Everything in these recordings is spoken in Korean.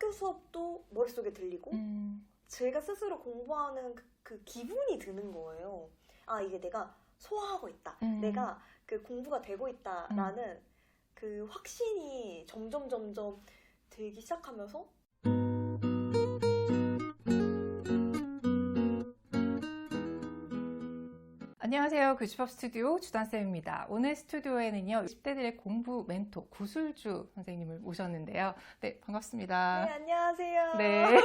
학교 수업도 머릿속에 들리고 제가 스스로 공부하는 그 기분이 드는 거예요. 아, 이게 내가 소화하고 있다. 내가 그 공부가 되고 있다라는 그 확신이 점점 들기 시작하면서 안녕하세요. 교집합 스튜디오 주단쌤입니다. 오늘 스튜디오에는요, 20대들의 공부 멘토 구술주 선생님을 모셨는데요. 네, 반갑습니다. 네, 안녕하세요. 네.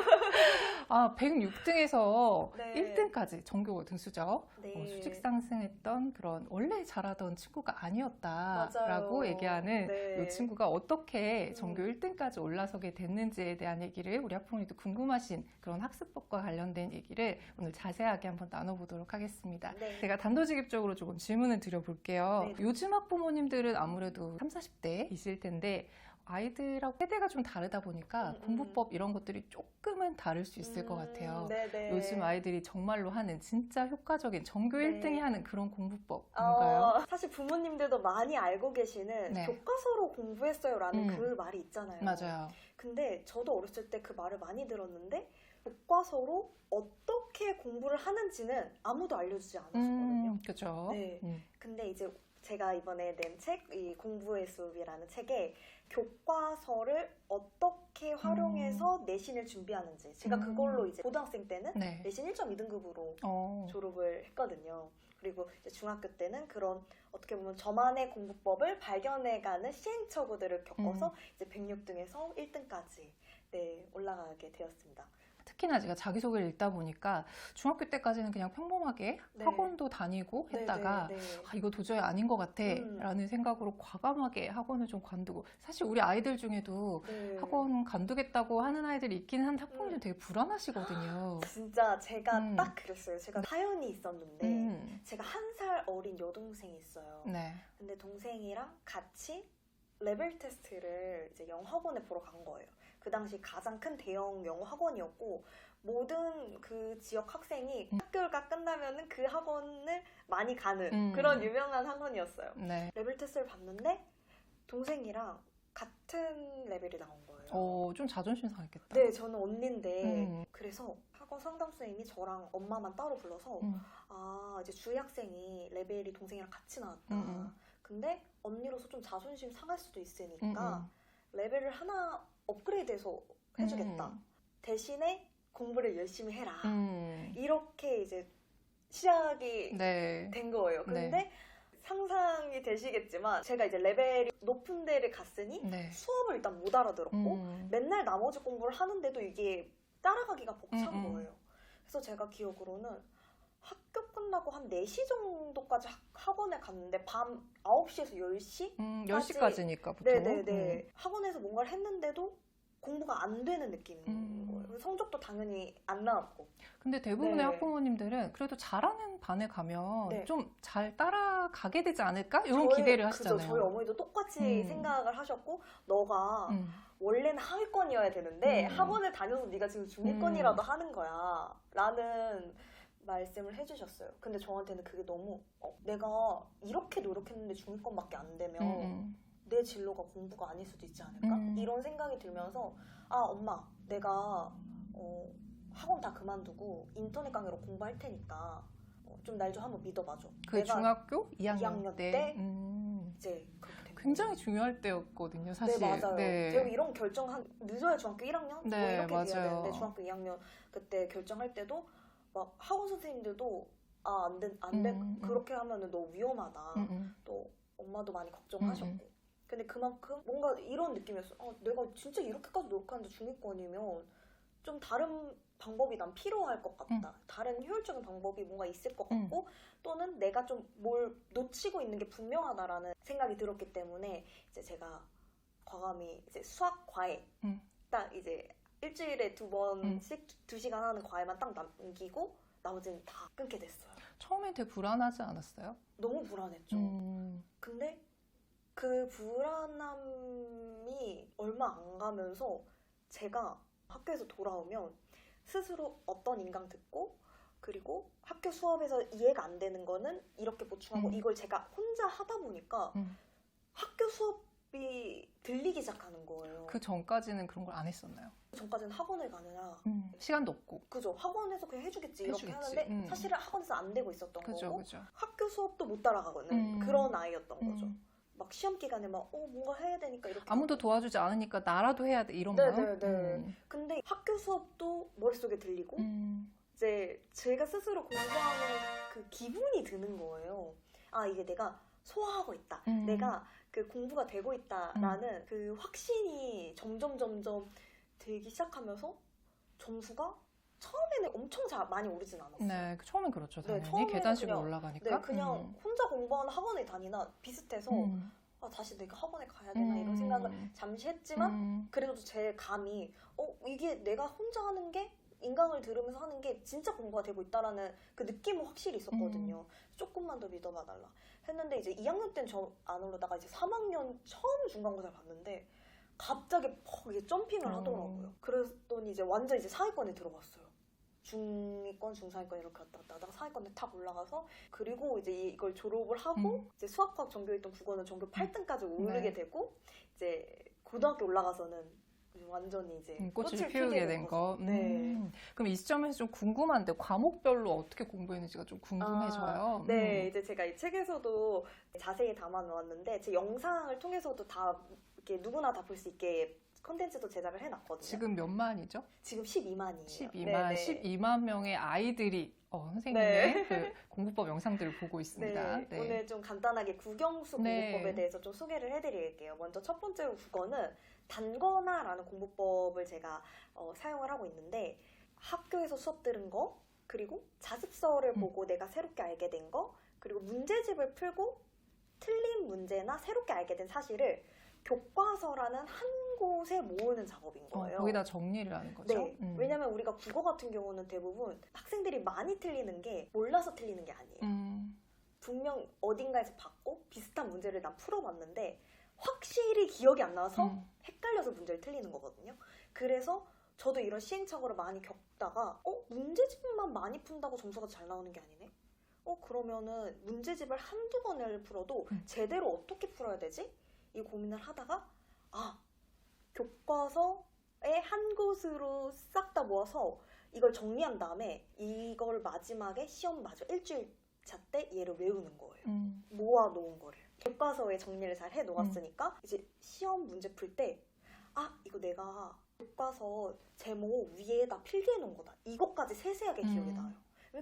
106등에서 네. 1등까지 전교 등수죠. 네. 수직 상승했던 그런 원래 잘하던 친구가 아니었다라고 맞아요. 얘기하는 네. 이 친구가 어떻게 전교 1등까지 올라서게 됐는지에 대한 얘기를 우리 학부모님도 궁금하신 그런 학습법과 관련된 얘기를 오늘 자세하게 한번 나눠보도록 하겠습니다. 네. 제가 단도직입적으로 조금 질문을 드려볼게요. 네. 요즘 학부모님들은 아무래도 30, 40대이실 텐데 아이들하고 세대가 좀 다르다 보니까 공부법 이런 것들이 조금은 다를 수 있을 것 같아요. 네네. 요즘 아이들이 정말로 하는 진짜 효과적인 전교 네. 1등이 하는 그런 공부법 뭔가요? 사실 부모님들도 많이 알고 계시는 네. 교과서로 공부했어요라는 그 말이 있잖아요. 맞아요. 근데 저도 어렸을 때 그 말을 많이 들었는데 교과서로 어떻게 공부를 하는지는 아무도 알려주지 않았었거든요. 그렇죠. 네. 근데 이제 제가 이번에 낸 책, 이 공부의 숲이라는 책에 교과서를 어떻게 활용해서 내신을 준비하는지 제가 그걸로 이제 고등학생 때는 네. 내신 1.2등급으로 졸업을 했거든요. 그리고 이제 중학교 때는 그런 어떻게 보면 저만의 공부법을 발견해가는 시행착오들을 겪어서 이제 106등에서 1등까지 네, 올라가게 되었습니다. 특히나 제가 자기소개를 읽다 보니까 중학교 때까지는 그냥 평범하게 네. 학원도 다니고 했다가 네. 이거 도저히 아닌 것 같아 라는 생각으로 과감하게 학원을 좀 관두고, 사실 우리 아이들 중에도 네. 학원 관두겠다고 하는 아이들이 있긴 한데 학부모님 되게 불안하시거든요. 진짜 제가 딱 그랬어요. 제가 사연이 있었는데 제가 1살 어린 여동생이 있어요. 네. 근데 동생이랑 같이 레벨 테스트를 이제 영어 학원에 보러 간 거예요. 그 당시 가장 큰 대형 영어 학원이었고 모든 그 지역 학생이 학교가 끝나면은 그 학원을 많이 가는 그런 유명한 학원이었어요. 네. 레벨 테스트를 봤는데 동생이랑 같은 레벨이 나온 거예요. 좀 자존심 상했겠다. 네, 저는 언니인데 그래서 학원 상담 선생님이 저랑 엄마만 따로 불러서 이제 주희 학생이 레벨이 동생이랑 같이 나왔다. 근데 언니로서 좀 자존심 상할 수도 있으니까 레벨을 하나 업그레이드해서 해주겠다. 대신에 공부를 열심히 해라. 이렇게 이제 시작이 된 거예요. 근데 상상이 되시겠지만 제가 이제 레벨이 높은 데를 갔으니 수업을 일단 못 알아들었고 맨날 나머지 공부를 하는데도 이게 따라가기가 벅찬 거예요. 그래서 제가 기억으로는 학교 끝나고 한 4시 정도까지 학원에 갔는데 밤 9시에서 10시? 10시까지니까 보통. 네네네. 학원에서 뭔가를 했는데도 공부가 안 되는 느낌인 거예요. 성적도 당연히 안 나왔고. 근데 대부분의 학부모님들은 그래도 잘하는 반에 가면 좀 잘 따라가게 되지 않을까? 이런 기대를 하시잖아요. 그죠. 저희 어머니도 똑같이 생각을 하셨고 너가 원래는 하위권이어야 되는데 학원을 다녀서 네가 지금 중위권이라도 하는 거야 라는 말씀을 해주셨어요. 근데 저한테는 그게 너무 내가 이렇게 노력했는데 중위권밖에 안 되면 내 진로가 공부가 아닐 수도 있지 않을까? 이런 생각이 들면서 엄마 내가 학원 다 그만두고 인터넷 강의로 공부할 테니까 좀 날 좀 한번 믿어봐줘. 그 중학교 2학년 때? 이제 그렇게 된 굉장히 거예요. 중요할 때였거든요, 사실. 네, 맞아요. 제가 이런 결정 늦어야 중학교 1학년? 네, 이렇게 맞아요. 돼야 되는데 중학교 2학년 그때 결정할 때도 막 학원 선생님들도 그렇게 하면은 너무 위험하다. 또 엄마도 많이 걱정하셨고. 근데 그만큼 뭔가 이런 느낌이었어요. 내가 진짜 이렇게까지 노력하는데 중위권이면 좀 다른 방법이 난 필요할 것 같다. 다른 효율적인 방법이 뭔가 있을 것 같고 또는 내가 좀 뭘 놓치고 있는 게 분명하다라는 생각이 들었기 때문에 이제 제가 과감히 이제 수학 과외 딱 이제 일주일에 2번씩 2시간 하는 과외만 딱 남기고 나머지는 다 끊게 됐어요. 처음엔 되게 불안하지 않았어요? 너무 불안했죠. 근데 그 불안함이 얼마 안 가면서 제가 학교에서 돌아오면 스스로 어떤 인강 듣고 그리고 학교 수업에서 이해가 안 되는 거는 이렇게 보충하고 이걸 제가 혼자 하다 보니까 학교 수업 수업이 들리기 시작하는 거예요. 그 전까지는 그런 걸 안 했었나요? 전까지는 학원을 가느라 시간도 없고. 그죠. 학원에서 그냥 해주겠지 이렇게 해주겠지. 하는데 사실은 학원에서 안 되고 있었던 그죠, 거고 그죠. 학교 수업도 못 따라가는 그런 아이였던 거죠. 막 시험 기간에 막 뭔가 해야 되니까 이렇게 아무도 도와주지 않으니까 나라도 해야 돼 이런 네네네. 마음? 근데 학교 수업도 머릿속에 들리고 이제 제가 스스로 공부하는 그 기분이 드는 거예요. 아 이게 내가 소화하고 있다. 내가 그 공부가 되고 있다라는 그 확신이 점점 되기 시작하면서 점수가 처음에는 엄청 많이 오르진 않았어요. 네, 처음엔 그렇죠. 당연히. 처음에는 계단식으로 그냥, 올라가니까. 네, 그냥 혼자 공부하는 학원에 다니나 비슷해서 아, 다시 내가 학원에 가야 되나 이런 생각을 잠시 했지만 그래도 제 감이 이게 내가 혼자 하는 게 인강을 들으면서 하는 게 진짜 공부가 되고 있다라는 그 느낌은 확실히 있었거든요. 조금만 더 믿어봐달라 했는데 이제 2학년 때는 저 안 오르다가 이제 3학년 처음 중간고사를 봤는데 갑자기 퍽 이게 점핑을 하더라고요. 그랬더니 이제 완전 이제 상위권에 들어갔어요. 중위권, 중상위권 이렇게 왔다 갔다 하다가 상위권에 탁 올라가서 그리고 이제 이걸 졸업을 하고 이제 수학과학 전교 1등, 국어는 전교 8등까지 오르게 되고 이제 고등학교 올라가서는 완전히 이제 꽃을 피우게 된 거. 네. 그럼 이 시점에서 좀 궁금한데 과목별로 어떻게 공부했는지가 좀 궁금해져요. 네, 이제 제가 이 책에서도 자세히 담아 놓았는데 제 영상을 통해서도 다 이렇게 누구나 다 볼 수 있게 컨텐츠도 제작을 해놨거든요. 지금 몇 만이죠? 지금 12만이에요. 12만 명의 아이들이 선생님의 그 공부법 영상들을 보고 있습니다. 네, 오늘 좀 간단하게 국영수 공부법에 대해서 좀 소개를 해드릴게요. 먼저 첫 번째로 국어는 단거나라는 공부법을 제가 사용을 하고 있는데 학교에서 수업 들은 거, 그리고 자습서를 보고 내가 새롭게 알게 된 거, 그리고 문제집을 풀고 틀린 문제나 새롭게 알게 된 사실을 교과서라는 한 곳에 모으는 작업인 거예요. 거기다 정리를 하는 거죠? 네. 왜냐면 우리가 국어 같은 경우는 대부분 학생들이 많이 틀리는 게 몰라서 틀리는 게 아니에요. 분명 어딘가에서 봤고 비슷한 문제를 난 풀어봤는데 확실히 기억이 안 나서 헷갈려서 문제를 틀리는 거거든요. 그래서 저도 이런 시행착오를 많이 겪다가 문제집만 많이 푼다고 점수가 잘 나오는 게 아니네? 그러면은 문제집을 한두 번을 풀어도 제대로 어떻게 풀어야 되지? 이 고민을 하다가 교과서의 한 곳으로 싹 다 모아서 이걸 정리한 다음에 이걸 마지막에 시험 마저 일주일차 때 얘를 외우는 거예요. 모아놓은 거를. 교과서에 정리를 잘 해놓았으니까 이제 시험 문제 풀 때 이거 내가 교과서 제목 위에다 필기해놓은 거다. 이것까지 세세하게 기억이 나요.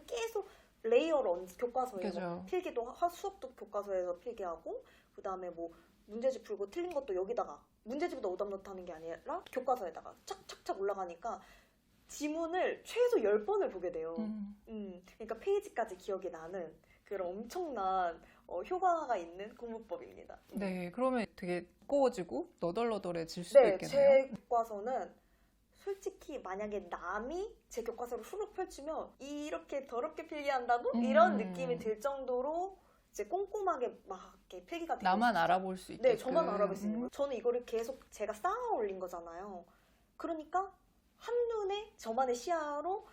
계속 레이어를 교과서에 뭐 필기도 수업도 교과서에서 필기하고 그 다음에 뭐 문제집 풀고 틀린 것도 여기다가 문제집에다 오답노트 하는 게 아니라 교과서에다가 착착착 올라가니까 지문을 최소 10번을 보게 돼요. 그러니까 페이지까지 기억이 나는 그런 엄청난 효과가 있는 공부법입니다. 네, 그러면 되게 두꺼워지고 너덜너덜해질 수도 있겠네요. 제 교과서는 솔직히 만약에 남이 제 교과서를 후룩 펼치면 이렇게 더럽게 필기한다고? 이런 느낌이 들 정도로 이제 꼼꼼하게 막 이렇게 필기가 되고 나만 알아볼 수 있게. 네, 저만 알아볼 수 있는 거예요. 저는 이거를 계속 제가 쌓아 올린 거잖아요. 그러니까 한눈에 저만의 시야로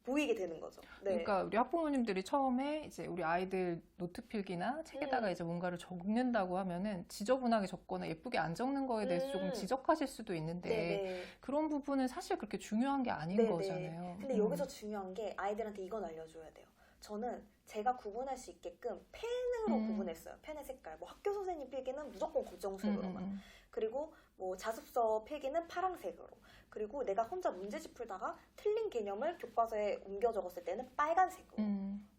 보이게 되는 거죠. 네. 그러니까 우리 학부모님들이 처음에 이제 우리 아이들 노트 필기나 책에다가 이제 뭔가를 적는다고 하면은 지저분하게 적거나 예쁘게 안 적는 거에 대해서 조금 지적하실 수도 있는데 네네. 그런 부분은 사실 그렇게 중요한 게 아닌 네네. 거잖아요. 근데 여기서 중요한 게 아이들한테 이건 알려줘야 돼요. 저는 제가 구분할 수 있게끔 펜으로 구분했어요. 펜의 색깔. 뭐 학교 선생님 필기는 무조건 검정색으로만. 그리고 뭐 자습서 필기는 파란색으로. 그리고 내가 혼자 문제집 풀다가 틀린 개념을 교과서에 옮겨 적었을 때는 빨간색으로.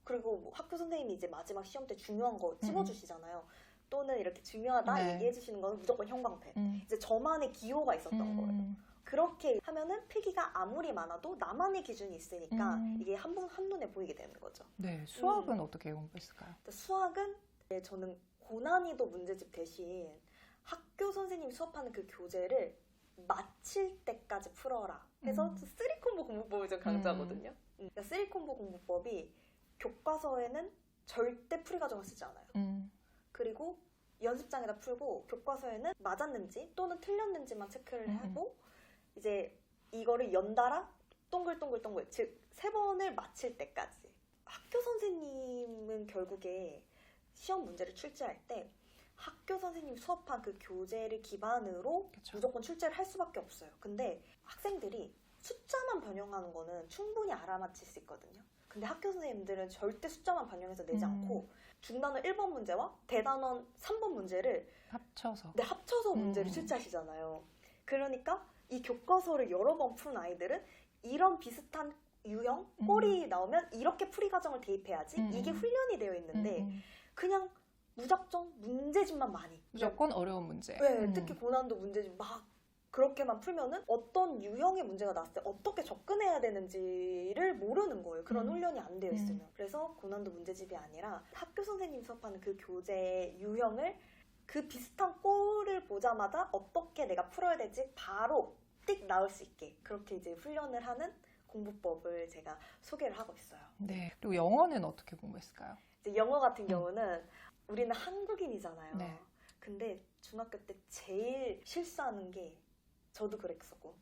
그리고 뭐 학교 선생님이 이제 마지막 시험 때 중요한 거 찝어주시잖아요. 또는 이렇게 중요하다 얘기해주시는 거는 무조건 형광펜. 이제 저만의 기호가 있었던 거예요. 그렇게 하면은 필기가 아무리 많아도 나만의 기준이 있으니까 이게 한눈에 보이게 되는 거죠. 네, 수학은 어떻게 공부했을까요? 수학은 저는 고난이도 문제집 대신 학교 선생님이 수업하는 그 교재를 마칠 때까지 풀어라 해서 3콤보 공부법을 좀 강조하거든요. 그러니까 3콤보 공부법이 교과서에는 절대 풀이 과정을 쓰지 않아요. 그리고 연습장에다 풀고 교과서에는 맞았는지 또는 틀렸는지만 체크를 하고 이제 이거를 연달아 동글동글동글 즉 3번을 마칠 때까지. 학교 선생님은 결국에 시험 문제를 출제할 때 학교 선생님이 수업한 그 교재를 기반으로 그쵸. 무조건 출제를 할 수밖에 없어요. 근데 학생들이 숫자만 변형하는 거는 충분히 알아맞힐 수 있거든요. 근데 학교 선생님들은 절대 숫자만 변형해서 내지 않고 중단원 1번 문제와 대단원 3번 문제를 합쳐서 문제를 출제하시잖아요. 그러니까 이 교과서를 여러 번 푼 아이들은 이런 비슷한 유형, 꼴이 나오면 이렇게 풀이 과정을 대입해야지 이게 훈련이 되어 있는데 그냥 무작정 문제집만 많이 무조건 어려운 문제. 네, 특히 고난도 문제집 막 그렇게만 풀면은 어떤 유형의 문제가 나왔을 때 어떻게 접근해야 되는지를 모르는 거예요. 그런 훈련이 안 되어 있으면. 그래서 고난도 문제집이 아니라 학교 선생님이 수업하는 그 교재의 유형을 그 비슷한 꼴을 보자마자 어떻게 내가 풀어야 될지 바로 띡 나올 수 있게 그렇게 이제 훈련을 하는 공부법을 제가 소개를 하고 있어요. 네. 그리고 영어는 어떻게 공부했을까요? 이제 영어 같은 경우는 우리는 한국인이잖아요. 네. 근데 중학교 때 제일 실수하는 게 저도 그랬었고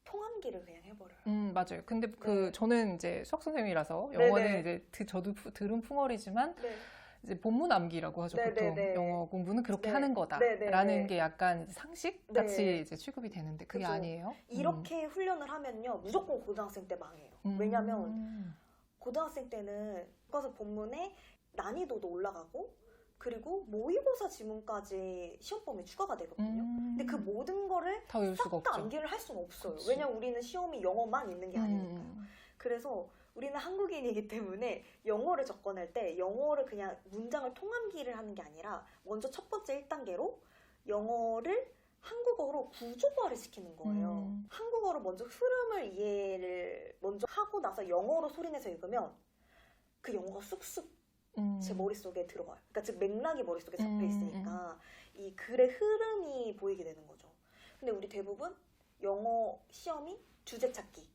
통함기를 그냥 해버려요. 맞아요. 근데 네. 저는 이제 수학 선생님이라서 영어는 네네. 이제 저도 들은 풍어리지만 네. 이제 본문 암기라고 하죠. 네네네. 보통 영어 공부는 그렇게 네. 하는 거다라는 네네네. 게 약간 상식 네. 같이 이제 취급이 되는데 그게 그죠. 아니에요. 이렇게 훈련을 하면요 무조건 고등학생 때 망해요. 왜냐면 고등학생 때는 교과서 본문에 난이도도 올라가고 그리고 모의고사 지문까지 시험 범위에 추가가 되거든요. 근데 그 모든 거를 다 외울 수가 싹 다 없죠. 암기를 할 수는 없어요. 그치. 왜냐면 우리는 시험이 영어만 있는 게 아니니까요. 그래서 우리는 한국인이기 때문에 영어를 접근할 때 영어를 그냥 문장을 통암기를 하는 게 아니라 먼저 첫 번째 1단계로 영어를 한국어로 구조화를 시키는 거예요. 한국어로 먼저 흐름을 이해를 먼저 하고 나서 영어로 소리내서 읽으면 그 영어가 쑥쑥 제 머릿속에 들어가요. 그러니까 즉 맥락이 머릿속에 잡혀 있으니까 이 글의 흐름이 보이게 되는 거죠. 근데 우리 대부분 영어 시험이 주제 찾기.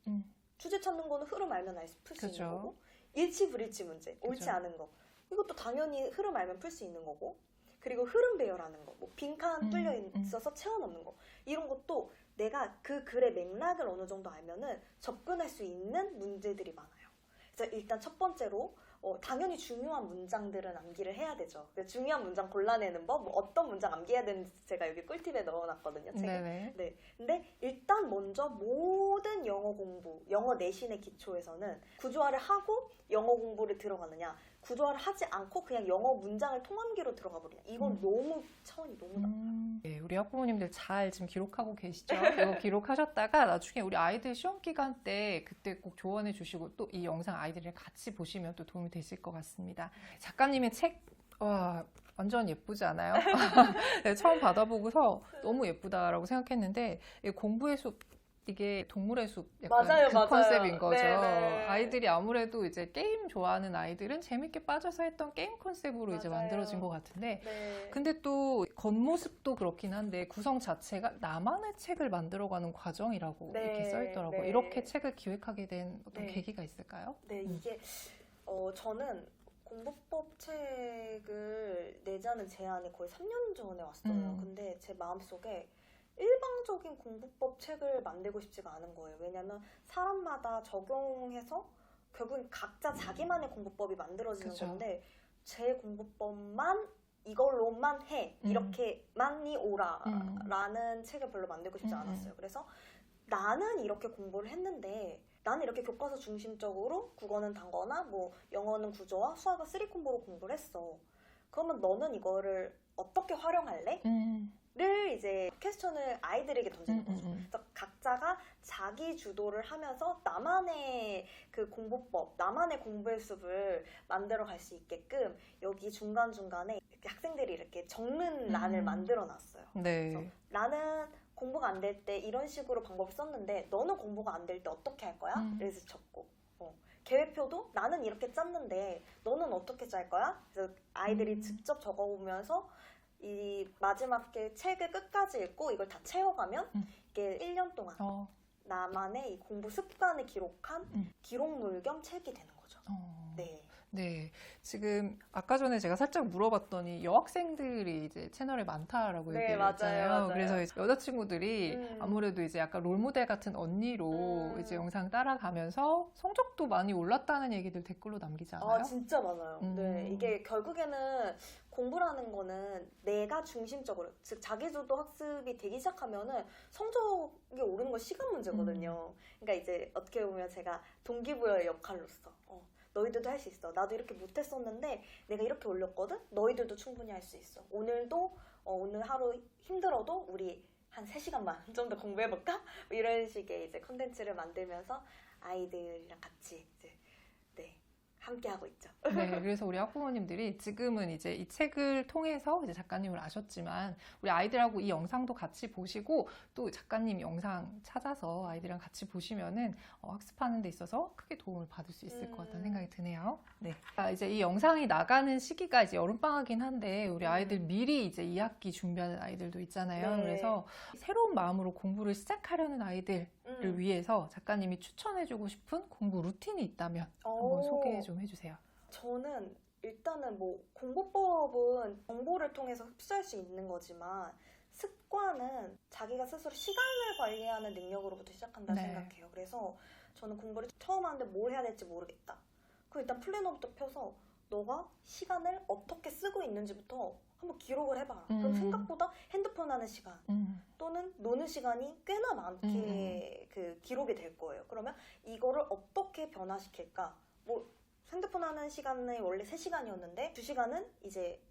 주제 찾는 거는 흐름 알면 풀 수 있는 거고 일치 불일치 문제, 옳지 않은 거. 이것도 당연히 흐름 알면 풀 수 있는 거고 그리고 흐름 배열하는 거, 뭐 빈칸 뚫려 있어서 채워넣는 거 이런 것도 내가 그 글의 맥락을 어느 정도 알면은 접근할 수 있는 문제들이 많아요. 그래서 일단 첫 번째로 당연히 중요한 문장들은 암기를 해야 되죠. 중요한 문장 골라내는 법, 뭐 어떤 문장 암기해야 되는지 제가 여기 꿀팁에 넣어놨거든요. 책에. 네네. 네. 근데 일단 먼저 모든 영어 공부, 영어 내신의 기초에서는 구조화를 하고 영어 공부를 들어가느냐, 구조화를 하지 않고 그냥 영어 문장을 통암기로 들어가 버리냐. 이건 너무 차원이 너무 낮아요. 네, 우리 학부모님들 잘 지금 기록하고 계시죠? 이거 기록하셨다가 나중에 우리 아이들 시험 기간 때 그때 꼭 조언해 주시고 또 이 영상 아이들이랑 같이 보시면 또 도움이 되실 것 같습니다. 작가님의 책, 와, 완전 예쁘지 않아요? 네, 처음 받아보고서 너무 예쁘다라고 생각했는데 공부의 숲, 이게 동물의 숲 약간 맞아요, 그 맞아요. 컨셉인 거죠. 네네. 아이들이 아무래도 이제 게임 좋아하는 아이들은 재밌게 빠져서 했던 게임 컨셉으로 이제 맞아요. 만들어진 것 같은데 네. 근데 또 겉모습도 그렇긴 한데 구성 자체가 나만의 책을 만들어가는 과정이라고 네, 이렇게 써있더라고요. 네. 이렇게 책을 기획하게 된 어떤 네. 계기가 있을까요? 네, 이게 저는 공부법 책을 내자는 제안이 거의 3년 전에 왔어요. 근데 제 마음속에 일방적인 공부법 책을 만들고 싶지가 않은 거예요. 왜냐면 사람마다 적용해서 결국엔 각자 자기만의 공부법이 만들어지는 그쵸. 건데 제 공부법만 이걸로만 해 이렇게만이 오라 라는 책을 별로 만들고 싶지 않았어요. 그래서 나는 이렇게 공부를 했는데 나는 이렇게 교과서 중심적으로 국어는 단거나 뭐 영어는 구조와 수학은 3콤보로 공부를 했어. 그러면 너는 이거를 어떻게 활용할래? 를 이제 퀘스천을 아이들에게 던지는 거죠. 그래서 각자가 자기 주도를 하면서 나만의 그 공부법, 나만의 공부의 숲을 만들어 갈 수 있게끔 여기 중간중간에 학생들이 이렇게 적는 란을 만들어 놨어요. 네. 그래서 나는 공부가 안 될 때 이런 식으로 방법을 썼는데 너는 공부가 안 될 때 어떻게 할 거야? 그래서 적고 계획표도 나는 이렇게 짰는데 너는 어떻게 짤 거야? 그래서 아이들이 직접 적어보면서 이 마지막 책을 끝까지 읽고 이걸 다 채워가면 이게 1년 동안 나만의 이 공부 습관을 기록한 기록물 겸 책이 되는 거죠. 네. 네, 지금 아까 전에 제가 살짝 물어봤더니 여학생들이 이제 채널에 많다라고 네, 얘기를 했잖아요. 맞아요. 그래서 이제 여자친구들이 아무래도 이제 약간 롤모델 같은 언니로 이제 영상 따라가면서 성적도 많이 올랐다는 얘기들 댓글로 남기지 않아요? 아, 진짜 많아요. 네, 이게 결국에는 공부라는 거는 내가 중심적으로, 즉 자기주도 학습이 되기 시작하면은 성적이 오르는 건 시간 문제거든요. 그러니까 이제 어떻게 보면 제가 동기부여의 역할로서 너희들도 할 수 있어. 나도 이렇게 못했었는데 내가 이렇게 올렸거든? 너희들도 충분히 할 수 있어. 오늘도 오늘 하루 힘들어도 우리 한 3시간만 좀 더 공부해볼까? 뭐 이런 식의 이제 컨텐츠를 만들면서 아이들이랑 같이 이제 함께 하고 있죠. 네, 그래서 우리 학부모님들이 지금은 이제 이 책을 통해서 이제 작가님을 아셨지만 우리 아이들하고 이 영상도 같이 보시고 또 작가님 영상 찾아서 아이들이랑 같이 보시면은 학습하는 데 있어서 크게 도움을 받을 수 있을 것 같다는 생각이 드네요. 네. 이제 이 영상이 나가는 시기가 이제 여름방학이긴 한데 우리 아이들 미리 이제 2학기 준비하는 아이들도 있잖아요. 네. 그래서 새로운 마음으로 공부를 시작하려는 아이들을 위해서 작가님이 추천해주고 싶은 공부 루틴이 있다면 한번 소개해 좀 해주세요. 저는 일단은 뭐 공부법은 정보를 통해서 흡수할 수 있는 거지만 습관은 자기가 스스로 시간을 관리하는 능력으로부터 시작한다 생각해요. 그래서 저는 공부를 처음 하는데 뭘 해야 될지 모르겠다. 그럼 일단 플래너부터 펴서 너가 시간을 어떻게 쓰고 있는지부터 한번 기록을 해봐라. 그럼 생각보다 핸드폰 하는 시간 또는 노는 시간이 꽤나 많게 그 기록이 될 거예요. 그러면 이거를 어떻게 변화시킬까? 뭐 핸드폰 하는 시간이 원래 3시간이었는데 2시간은 이제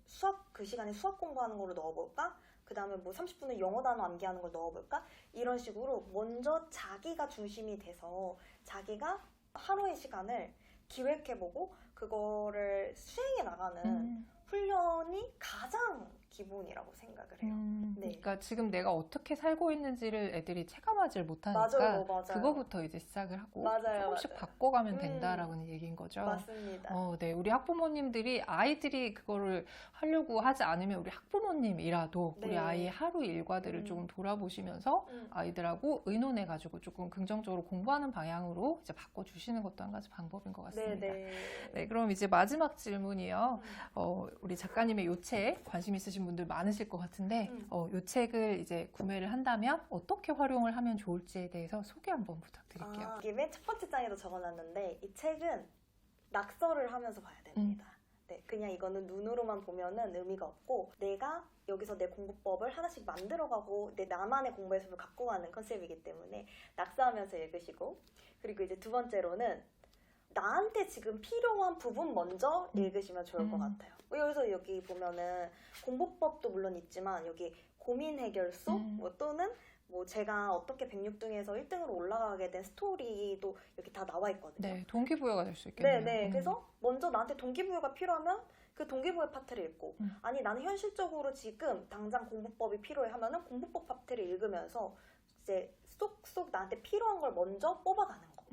그 시간에 수학 공부하는 걸로 넣어볼까? 그 다음에 뭐 30분은 영어 단어 암기하는 걸 넣어볼까? 이런 식으로 먼저 자기가 중심이 돼서 자기가 하루의 시간을 기획해보고 그거를 수행해 나가는 훈련이 가장 기본이라고 생각을 해요. 그러니까 지금 내가 어떻게 살고 있는지를 애들이 체감하지 못하니까 맞아요. 그거부터 이제 시작을 하고 조금씩 맞아요. 바꿔가면 된다라는 얘기인 거죠. 맞습니다. 네, 우리 학부모님들이 아이들이 그거를 하려고 하지 않으면 우리 학부모님이라도 우리 아이의 하루 일과들을 조금 돌아보시면서 아이들하고 의논해가지고 조금 긍정적으로 공부하는 방향으로 이제 바꿔주시는 것도 한 가지 방법인 것 같습니다. 네, 그럼 이제 마지막 질문이요. 우리 작가님의 요 책 관심 있으신 분들 많으실 것 같은데 요 책을 이제 구매를 한다면 어떻게 활용을 하면 좋을지에 대해서 소개 한번 부탁드릴게요. 이게 맨 첫 번째 장에도 적어놨는데 이 책은 낙서를 하면서 봐야 됩니다. 네, 그냥 이거는 눈으로만 보면은 의미가 없고 내가 여기서 내 공부법을 하나씩 만들어가고 나만의 공부의 습을 갖고 가는 컨셉이기 때문에 낙서하면서 읽으시고 그리고 이제 두 번째로는 나한테 지금 필요한 부분 먼저 읽으시면 좋을 것 같아요. 여기서 여기 보면은 공부법도 물론 있지만 여기 고민 해결소 또는 뭐 제가 어떻게 106등에서 1등으로 올라가게 된 스토리도 여기 다 나와 있거든요. 네, 동기부여가 될 수 있겠네요. 네. 그래서 먼저 나한테 동기부여가 필요하면 그 동기부여 파트를 읽고 아니 나는 현실적으로 지금 당장 공부법이 필요해 하면은 공부법 파트를 읽으면서 이제 쏙쏙 나한테 필요한 걸 먼저 뽑아가는 거.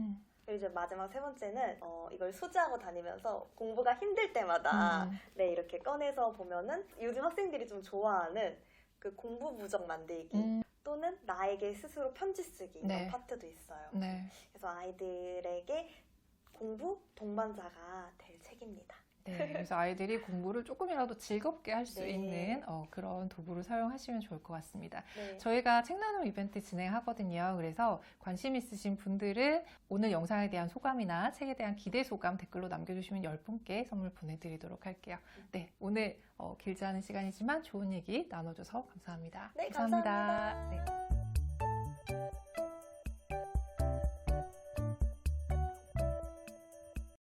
그리고 이제 마지막 세 번째는 이걸 소지하고 다니면서 공부가 힘들 때마다 이렇게 꺼내서 보면은 요즘 학생들이 좀 좋아하는 그 공부 부적 만들기 또는 나에게 스스로 편지 쓰기 이런 파트도 있어요. 그래서 아이들에게 공부 동반자가 될 책입니다. 네, 그래서 아이들이 공부를 조금이라도 즐겁게 할 수 있는 그런 도구를 사용하시면 좋을 것 같습니다. 저희가 책 나눔 이벤트 진행하거든요. 그래서 관심 있으신 분들은 오늘 영상에 대한 소감이나 책에 대한 기대 소감 댓글로 남겨주시면 10분께 선물 보내드리도록 할게요. 네, 오늘 길지 않은 시간이지만 좋은 얘기 나눠줘서 감사합니다. 네, 감사합니다. 네.